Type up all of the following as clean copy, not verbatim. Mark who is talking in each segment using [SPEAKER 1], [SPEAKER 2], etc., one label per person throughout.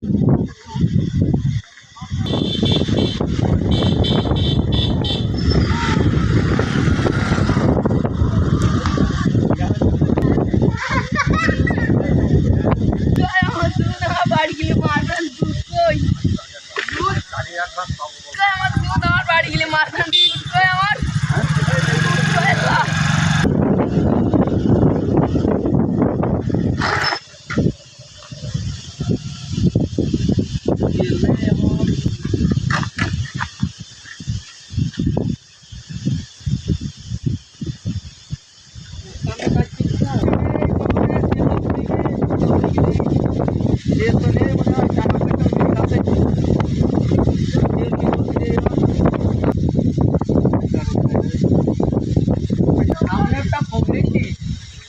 [SPEAKER 1] বাড়ি গেলে মারবেন দুধ কই আমার দুধ আমার বাড়ি গেলে মারবেন দুধ কই আমার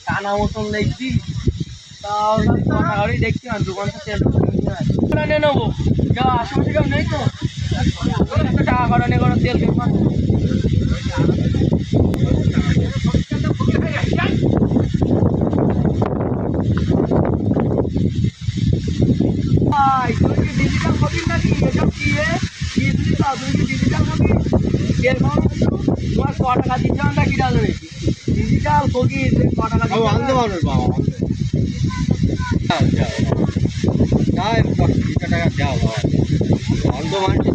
[SPEAKER 1] টানা মতন দেখছি তাহলে দেখছি আর দোকান থেকে তেল নেবো যা আশেপাশে কেউ নেই তো টাকা কারণে করে তেল কিনবো ডিজিটাল ফকির নাকি এসব কি ডিজিটাল ফকির তেল তোমার ক টাকা দিচ্ছে আমরা কি ডাল নাকি ডিজিটাল ফকির ক টাকা আনতে পারবে বাবা টাকা দাও বাবা অন্ধ মানুষ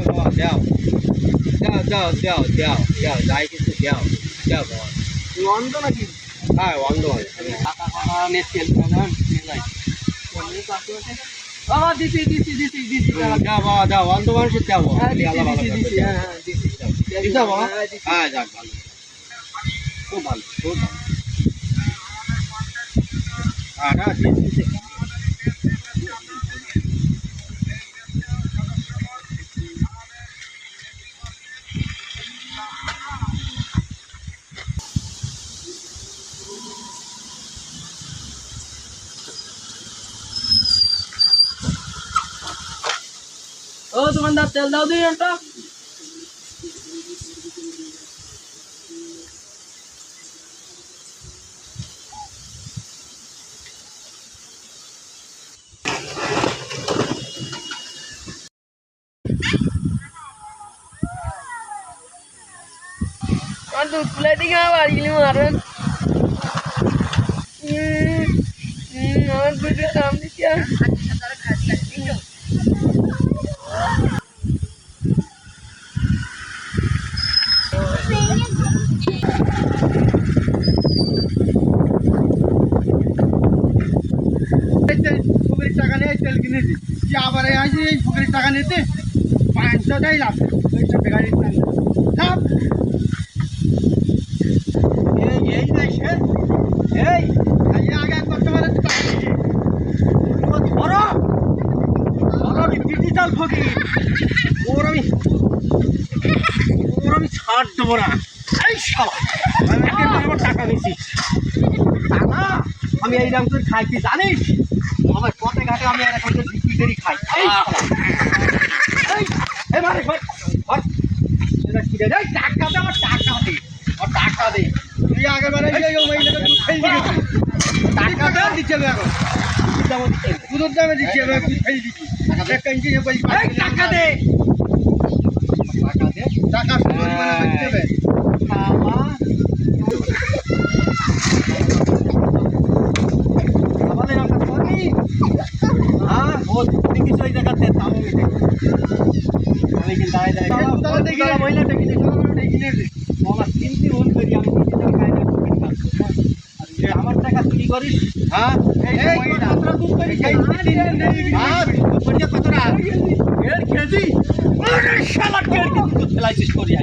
[SPEAKER 1] বাবা দাও দাও দাও দাও দাও দাও যাই কিছু দাও দাও বাবা তুমি অন্ধ নাকি হ্যাঁ অন্ধ টাকা কথা নিয়ে তেল বাবা দিছি দিছি দিছি দিছি দাও বাবা দাও অন্ধ মানুষের দাও দিছি হ্যাঁ দিছি দাও বাবা হ্যাঁ যাক ভালো খুব ভালো খুব ভালো হ্যাঁ দিছি ও দোকানদার তেল দাও দিই একটা আর দুধ প্লেট দিকে বাড়ি গেলে মারবেন আমার দুধের দাম দিচ্ছি টাকা নিয়ে তেল কিনেছি কি আবার আসি এই ফুকের টাকা নিতে 500 টাই লাভ ওইটা গাড়ির লাভ এই দেশে এই আগে করতে পারে ধরো ধরো ডিজিটাল ফকির ওর আমি ছাড় দেবো না এই শালা আমার টাকা দিছি টাকা আমি এই দাম করে খাইছি জানিস আমার পথে ঘাটে আমি আর এখন বিক্রি করি খাই টাকা দে আমার টাকা দে টাকা দে তুই আগে বারে টাকা দে দিচ্ছে এখন দুধের দামে দিচ্ছি তুই খাই দিচ্ছি টাকা দে টাকা দে টাকা খাওয়া আমার টাকা চুরি করিস হ্যাঁ খেলাইছিস করি